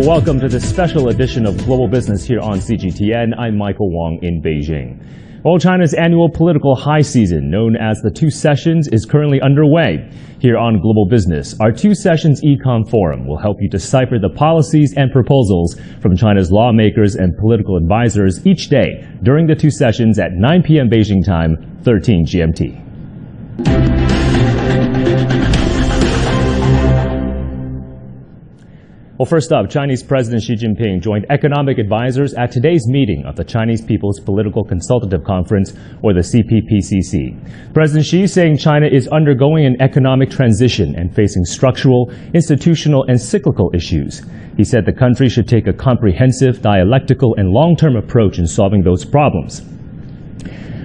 Well, welcome to this special edition of Global Business here on CGTN. I'm Michael Wong in Beijing. Well, China's annual political high season, known as the Two Sessions, is currently underway. Here on Global Business, our Two Sessions Econ Forum will help you decipher the policies and proposals from China's lawmakers and political advisors each day during the two sessions at 9 p.m. Beijing time, 13 GMT. Well, first up, Chinese President Xi Jinping joined economic advisors at today's meeting of the Chinese People's Political Consultative Conference, or the CPPCC. President Xi saying China is undergoing an economic transition and facing structural, institutional, and cyclical issues. He said the country should take a comprehensive, dialectical, and long-term approach in solving those problems.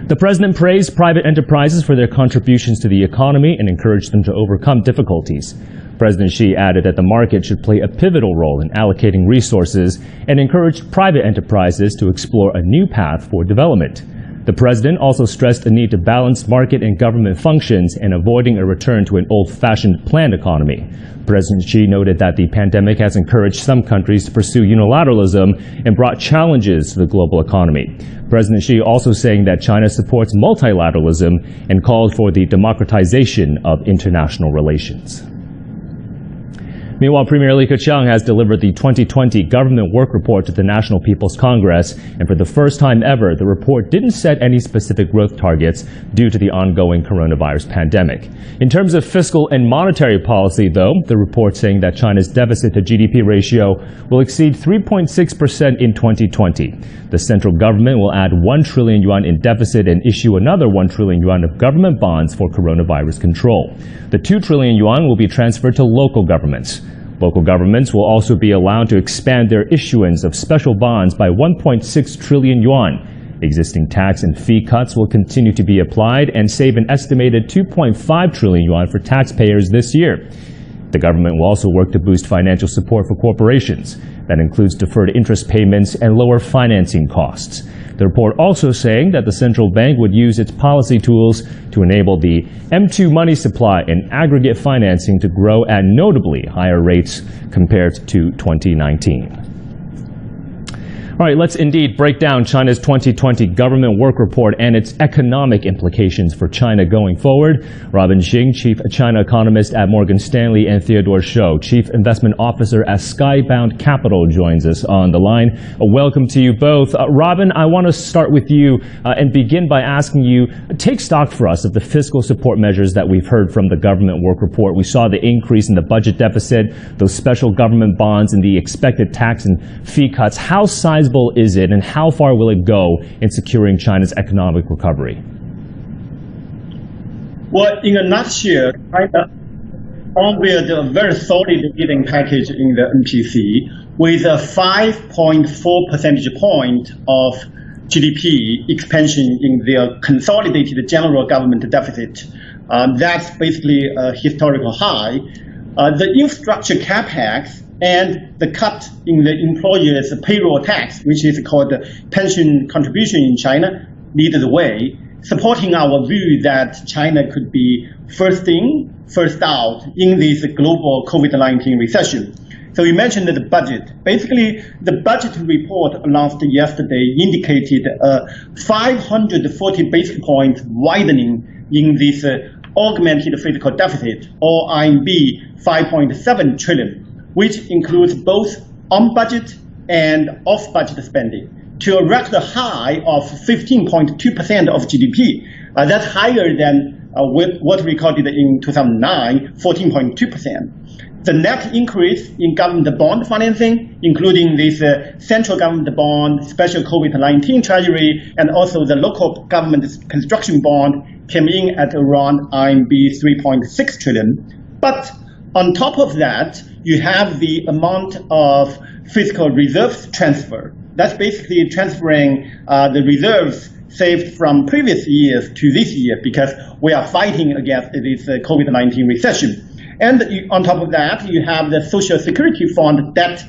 The president praised private enterprises for their contributions to the economy and encouraged them to overcome difficulties. President Xi added that the market should play a pivotal role in allocating resources and encouraged private enterprises to explore a new path for development. The president also stressed the need to balance market and government functions and avoiding a return to an old-fashioned planned economy. President Xi noted that the pandemic has encouraged some countries to pursue unilateralism and brought challenges to the global economy. President Xi also saying that China supports multilateralism and called for the democratization of international relations. Meanwhile, Premier Li Keqiang has delivered the 2020 Government Work Report to the National People's Congress, and for the first time ever, the report didn't set any specific growth targets due to the ongoing coronavirus pandemic. In terms of fiscal and monetary policy, though, the report saying that China's deficit to GDP ratio will exceed 3.6% in 2020. The central government will add 1 trillion yuan in deficit and issue another 1 trillion yuan of government bonds for coronavirus control. The 2 trillion yuan will be transferred to local governments. Local governments will also be allowed to expand their issuance of special bonds by 1.6 trillion yuan. Existing tax and fee cuts will continue to be applied and save an estimated 2.5 trillion yuan for taxpayers this year. The government will also work to boost financial support for corporations. That includes deferred interest payments and lower financing costs. The report also saying that the central bank would use its policy tools to enable the M2 money supply and aggregate financing to grow at notably higher rates compared to 2019. All right, let's indeed break down China's 2020 Government Work Report and its economic implications for China going forward. Robin Xing, Chief China Economist at Morgan Stanley, and Theodore Shou, Chief Investment Officer at Skybound Capital, joins us on the line. Welcome to you both. Robin, I want to start with you and begin by asking you, take stock for us of the fiscal support measures that we've heard from the Government Work Report. We saw the increase in the budget deficit, those special government bonds, and the expected tax and fee cuts. How sizable is it, and how far will it go in securing China's economic recovery? Well, in a nutshell, China unveiled a very solid dividend package in the NPC with a 5.4 percentage point of GDP expansion in their consolidated general government deficit. That's basically a historical high. The infrastructure capex and the cut in the employers' payroll tax, which is called the pension contribution in China, lead the way, supporting our view that China could be first in, first out in this global COVID-19 recession. So you mentioned the budget. Basically, the budget report announced yesterday indicated a 540 basis point widening in this augmented fiscal deficit, or RMB 5.7 trillion. Which includes both on-budget and off-budget spending, to a record high of 15.2% of GDP. That's higher than what recorded in 2009, 14.2%. The net increase in government bond financing, including this central government bond, special COVID-19 treasury, and also the local government construction bond, came in at around RMB 3.6 trillion. But on top of that, you have the amount of fiscal reserves transfer. That's basically transferring the reserves saved from previous years to this year because we are fighting against this COVID-19 recession. And on top of that, you have the Social Security Fund debt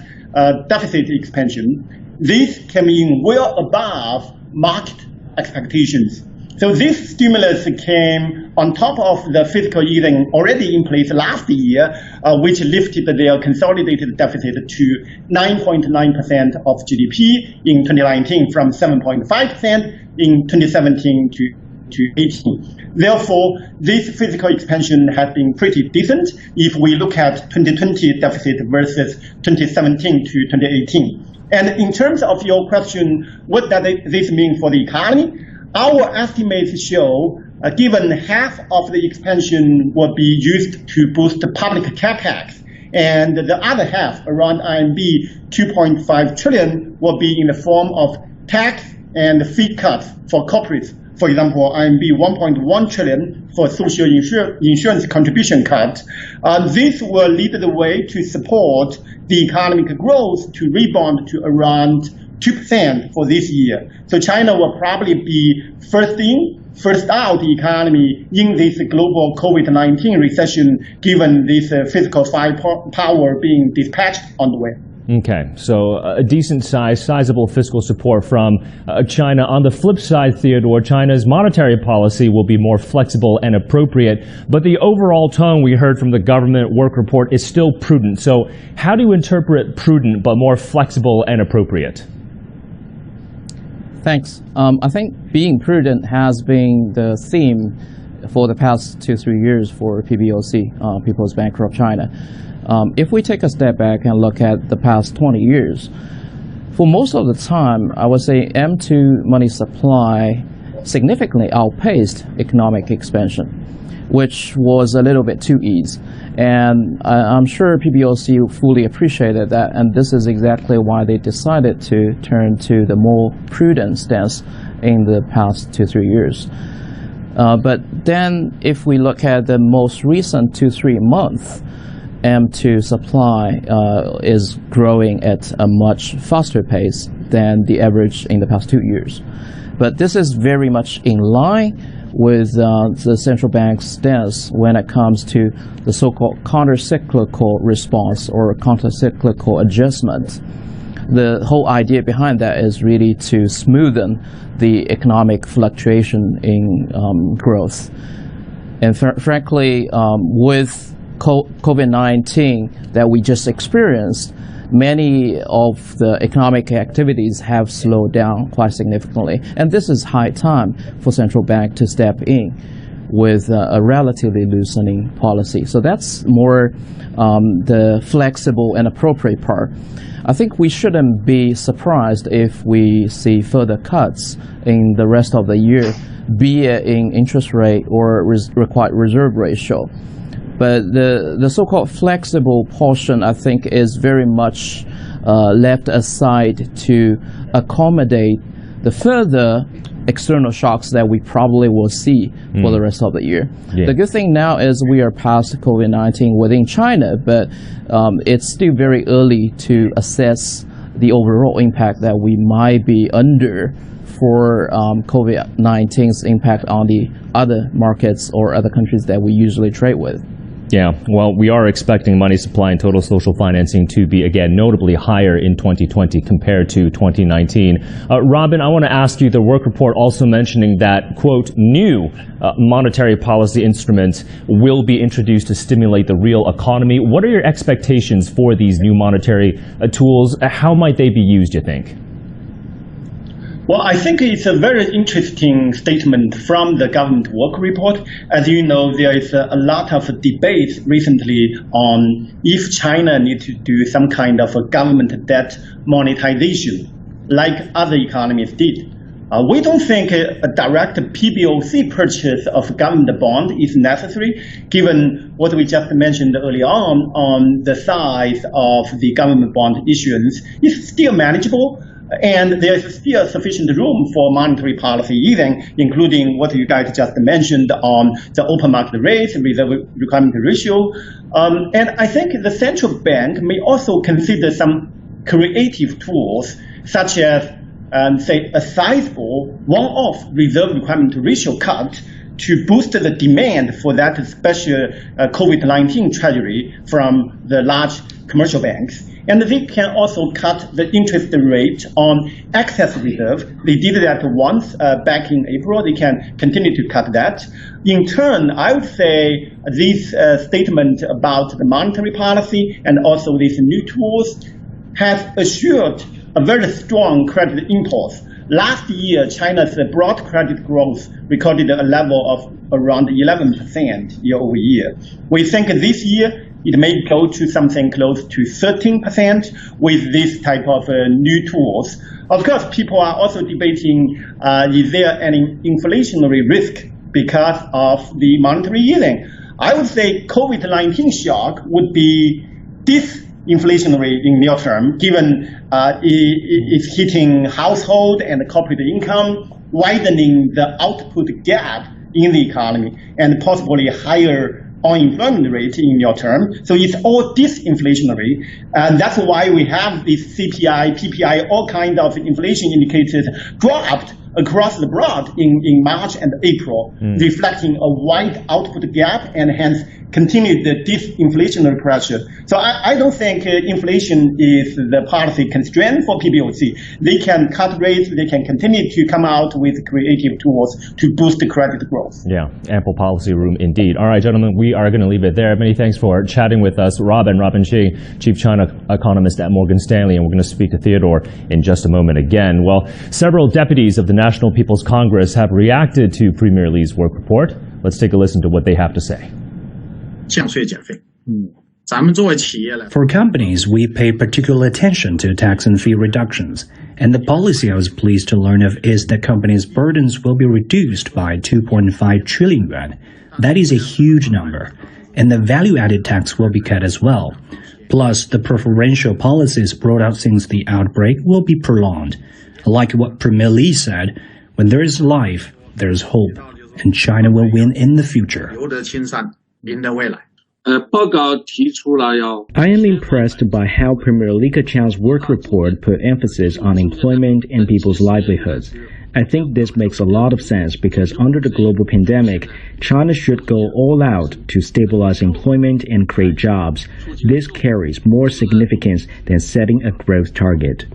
deficit expansion. This came in well above market expectations. So this stimulus came on top of the fiscal easing already in place last year, which lifted their consolidated deficit to 9.9% of GDP in 2019 from 7.5% in 2017 to 18. Therefore, this fiscal expansion has been pretty decent if we look at 2020 deficit versus 2017 to 2018. And in terms of your question, what does this mean for the economy? Our estimates show, given half of the expansion will be used to boost public capex, and the other half, around RMB 2.5 trillion, will be in the form of tax and fee cuts for corporates. For example, RMB 1.1 trillion for social insurance contribution cut. This will lead the way to support the economic growth to rebound to around 2% for this year. So China will probably be first in, first out economy in this global COVID-19 recession, given this physical firepower being dispatched on the way. Okay, so a decent sizable fiscal support from China. On the flip side, Theodore, China's monetary policy will be more flexible and appropriate, but the overall tone we heard from the government work report is still prudent. So how do you interpret prudent but more flexible and appropriate? Thanks. I think being prudent has been the theme for the past 2-3 years for PBOC, People's Bank of China. If we take a step back and look at the past 20 years, for most of the time, I would say M2 money supply significantly outpaced economic expansion, which was a little bit too easy. And I'm sure PBOC fully appreciated that, and this is exactly why they decided to turn to the more prudent stance in the past 2-3 years. But then if we look at the most recent 2-3 months, M2 supply is growing at a much faster pace than the average in the past 2 years. But this is very much in line with the central bank's stance when it comes to the so-called counter-cyclical response or counter-cyclical adjustment. The whole idea behind that is really to smoothen the economic fluctuation in growth. And frankly, with COVID-19 that we just experienced, many of the economic activities have slowed down quite significantly. And this is high time for central bank to step in with a relatively loosening policy. So that's more the flexible and appropriate part. I think we shouldn't be surprised if we see further cuts in the rest of the year, be it in interest rate or required reserve ratio. But the so-called flexible portion, I think, is very much left aside to accommodate the further external shocks that we probably will see for the rest of the year. Yeah. The good thing now is we are past COVID-19 within China, but it's still very early to assess the overall impact that we might be under for COVID-19's impact on the other markets or other countries that we usually trade with. Yeah, well, we are expecting money supply and total social financing to be, again, notably higher in 2020 compared to 2019. Robin, I want to ask you, the work report also mentioning that, quote, new monetary policy instruments will be introduced to stimulate the real economy. What are your expectations for these new monetary tools? How might they be used, you think? Well, I think it's a very interesting statement from the government work report. As you know, there is a lot of debate recently on if China needs to do some kind of a government debt monetization, like other economies did. We don't think a direct PBOC purchase of government bond is necessary, given what we just mentioned earlier on the size of the government bond issuance is still manageable. And there is still sufficient room for monetary policy easing, including what you guys just mentioned on the open market rates, reserve requirement ratio. And I think the central bank may also consider some creative tools, such as, say, a sizable one-off reserve requirement ratio cut to boost the demand for that special COVID-19 treasury from the large commercial banks. And they can also cut the interest rate on excess reserve. They did that once back in April. They can continue to cut that. In turn, I would say this statement about the monetary policy and also these new tools has assured a very strong credit impulse. Last year, China's broad credit growth recorded a level of around 11% year over year. We think this year it may go to something close to 13% with this type of new tools. Of course, people are also debating, is there any inflationary risk because of the monetary easing? I would say COVID-19 shock would be disinflationary in near term, given it's hitting household and corporate income, widening the output gap in the economy, and possibly higher unemployment rate in near term. So it's all disinflationary. And that's why we have this CPI, PPI, all kinds of inflation indicators dropped across the board in March and April, reflecting a wide output gap and hence continued the disinflationary pressure. So I don't think inflation is the policy constraint for PBOC. They can cut rates, they can continue to come out with creative tools to boost the credit growth. Yeah, ample policy room indeed. All right, gentlemen, we are going to leave it there. Many thanks for chatting with us. Robin Xing, Chief China Economist at Morgan Stanley, and we're going to speak to Theodore in just a moment again. Well, several deputies of the National People's Congress have reacted to Premier Li's work report. Let's take a listen to what they have to say. For companies, we pay particular attention to tax and fee reductions, and the policy I was pleased to learn of is that companies' burdens will be reduced by 2.5 trillion yuan. That is a huge number, and the value-added tax will be cut as well. Plus, the preferential policies brought out since the outbreak will be prolonged. Like what Premier Li said, when there is life, there is hope, and China will win in the future. I am impressed by how Premier Li Keqiang's work report put emphasis on employment and people's livelihoods. I think this makes a lot of sense because under the global pandemic, China should go all out to stabilize employment and create jobs. This carries more significance than setting a growth target.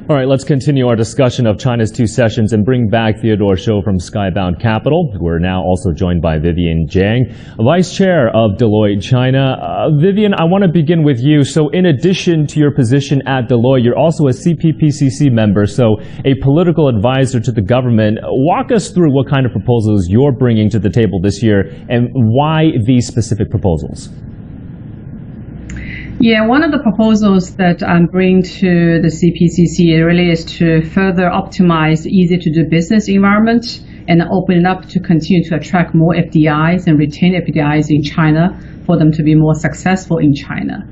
All right, let's continue our discussion of China's two sessions and bring back Theodore Shou from Skybound Capital. We're now also joined by Vivian Jiang, Vice Chair of Deloitte China. Vivian, I want to begin with you. So in addition to your position at Deloitte, you're also a CPPCC member, so a political advisor to the government. Walk us through what kind of proposals you're bringing to the table this year and why these specific proposals. Yeah, one of the proposals that I'm bringing to the CPCC really is to further optimize the easy-to-do business environment and open it up to continue to attract more FDIs and retain FDIs in China for them to be more successful in China.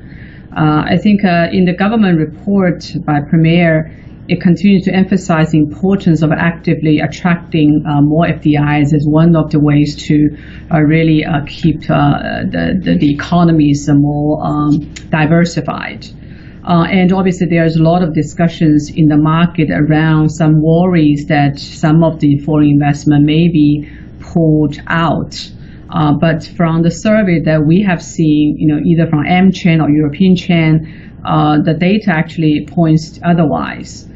I think in the government report by Premier, it continues to emphasize the importance of actively attracting more FDIs as one of the ways to really keep the economies more diversified. And obviously there's a lot of discussions in the market around some worries that some of the foreign investment may be pulled out. But from the survey that we have seen, either from AmChain or European Chain, the data actually points otherwise.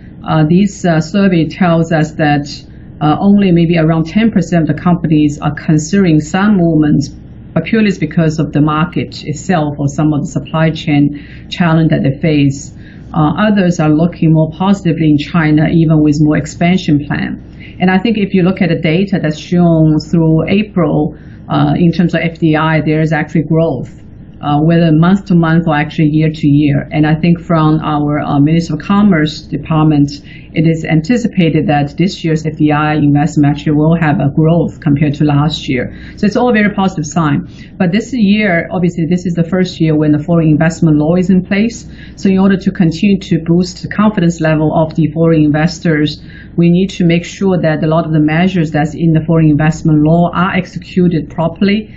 This survey tells us that only maybe around 10% of the companies are considering some movements, but purely because of the market itself or some of the supply chain challenge that they face. Others are looking more positively in China, even with more expansion plan. And I think if you look at the data that's shown through April, in terms of FDI, there is actually growth. Whether month to month or actually year to year. And I think from our Ministry of Commerce Department it is anticipated that this year's FDI investment actually will have a growth compared to last year. So it's all a very positive sign. But this year, obviously, this is the first year when the foreign investment law is in place. So in order to continue to boost the confidence level of the foreign investors, we need to make sure that a lot of the measures that's in the foreign investment law are executed properly,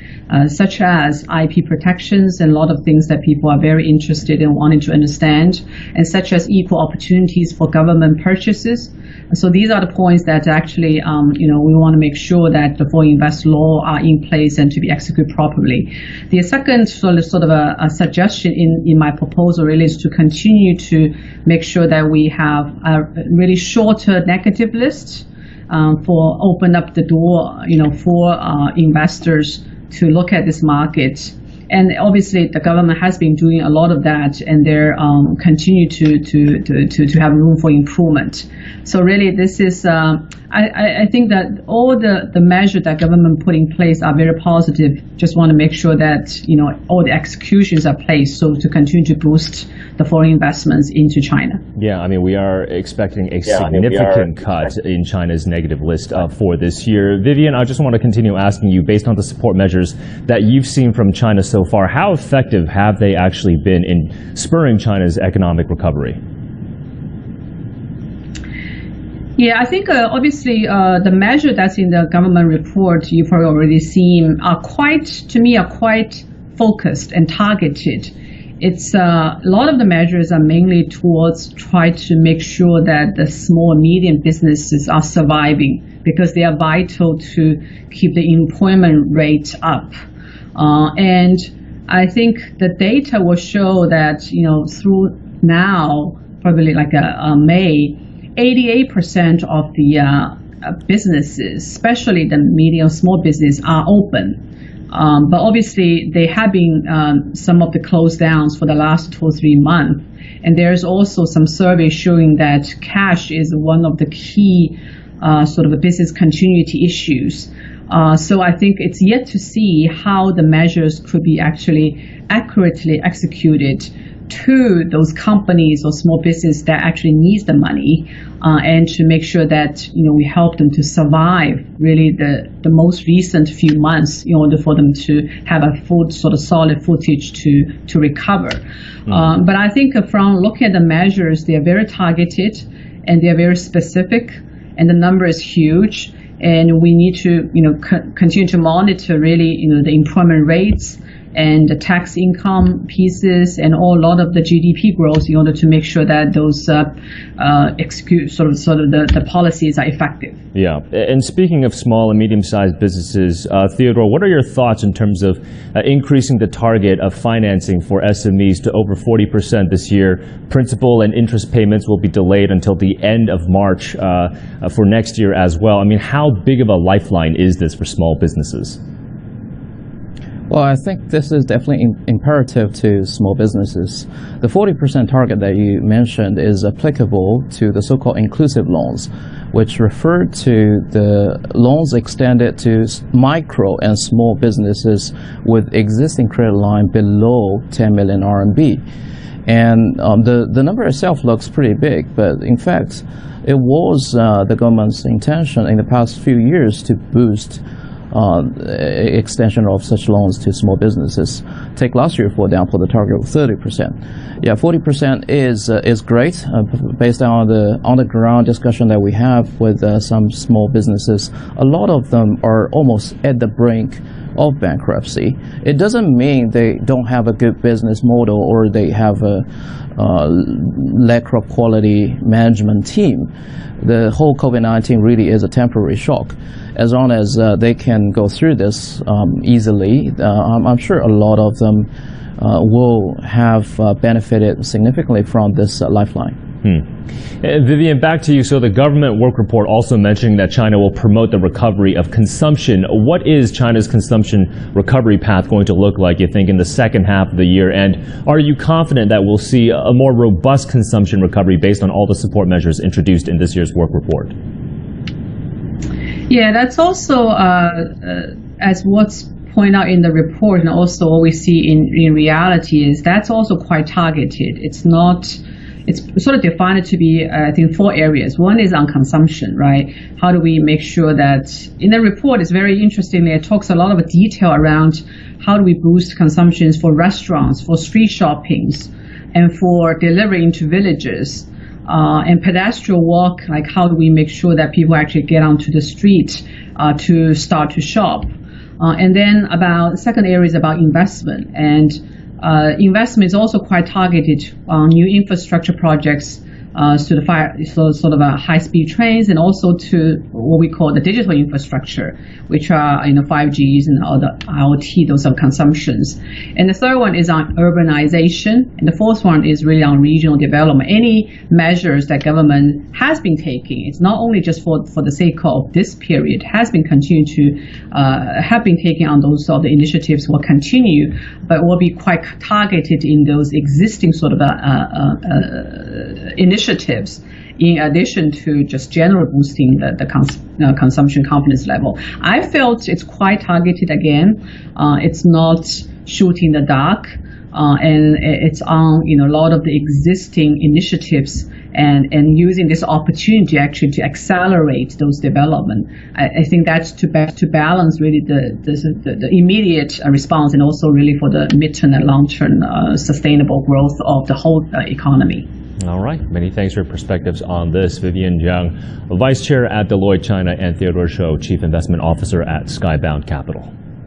such as IP protections and a lot of things that people are very interested in wanting to understand, and such as equal opportunities for government purchases. So these are the points that actually, we want to make sure that the foreign investment law are in place and to be executed properly. The second sort of a suggestion in my proposal really is to continue to make sure that we have a really shorter negative list for open up the door, for investors to look at this market. And obviously, the government has been doing a lot of that, and they're continue to have room for improvement. So really, this is I think that all the measures that government put in place are very positive. Just want to make sure that all the executions are placed so to continue to boost the foreign investments into China. Yeah, I mean, we are expecting a significant cut in China's negative list for this year. Vivian, I just want to continue asking you, based on the support measures that you've seen from China so far, how effective have they actually been in spurring China's economic recovery? Yeah, I think obviously the measure that's in the government report you've probably already seen are quite focused and targeted. It's a lot of the measures are mainly towards try to make sure that the small and medium businesses are surviving, because they are vital to keep the employment rate up. And I think the data will show that through now, probably like May, 88% of the businesses, especially the medium small business, are open. But obviously, they have been some of the close downs for the last 2 or 3 months. And there's also some surveys showing that cash is one of the key sort of business continuity issues. So I think it's yet to see how the measures could be actually accurately executed to those companies or small business that actually needs the money, and to make sure that we help them to survive really the most recent few months in order for them to have a full sort of solid footage to recover. But I think from looking at the measures, they are very targeted and they are very specific, and the number is huge. And we need to continue to monitor really the employment rates and the tax income pieces and a lot of the GDP growth in order to make sure that those the policies are effective. Yeah, and speaking of small and medium-sized businesses, Theodore, what are your thoughts in terms of increasing the target of financing for SMEs to over 40% this year? Principal and interest payments will be delayed until the end of March for next year as well. I mean, how big of a lifeline is this for small businesses? Well, I think this is definitely imperative to small businesses. The 40% target that you mentioned is applicable to the so-called inclusive loans, which refer to the loans extended to micro and small businesses with existing credit line below 10 million RMB. And the number itself looks pretty big, but in fact, it was the government's intention in the past few years to boost extension of such loans to small businesses. Take last year, for example, the target of 30%. Yeah, 40% is great based on the on-the-ground discussion that we have with some small businesses. A lot of them are almost at the brink of bankruptcy. It doesn't mean they don't have a good business model or they have a lack of quality management team. The whole COVID-19 really is a temporary shock. As long as they can go through this easily, I'm sure a lot of them will have benefited significantly from this lifeline. Vivian, back to you. So the government work report also mentioning that China will promote the recovery of consumption. What is China's consumption recovery path going to look like, you think, in the second half of the year? And are you confident that we'll see a more robust consumption recovery based on all the support measures introduced in this year's work report? Yeah, that's also, as what's pointed out in the report, and also what we see in reality is that's also quite targeted. It's not it's sort of defined to be, I think, 4 areas. One is on consumption, right? How do we make sure that, in the report, it's very interestingly, it talks a lot of detail around how do we boost consumptions for restaurants, for street shoppings, and for delivery into villages, and pedestrian walk, like how do we make sure that people actually get onto the street to start to shop. And then second area is about investment. And investment is also quite targeted on new infrastructure projects, sort of high-speed trains, and also to what we call the digital infrastructure, which are 5Gs and all the IoT, those are consumptions. And the third one is on urbanization, and the fourth one is really on regional development. Any measures that government has been taking, it's not only just for the sake of this period, have been taking on those sort of initiatives will continue, but will be quite targeted in those existing sort of initiatives, in addition to just general boosting the consumption confidence level. I felt it's quite targeted again. It's not shooting the dark, and it's on a lot of the existing initiatives, and using this opportunity actually to accelerate those development. I think that's to balance really the immediate response, and also really for the mid-term and long-term sustainable growth of the whole economy. All right. Many thanks for your perspectives on this. Vivian Jiang, Vice Chair at Deloitte China, and Theodore Shou, Chief Investment Officer at Skybound Capital.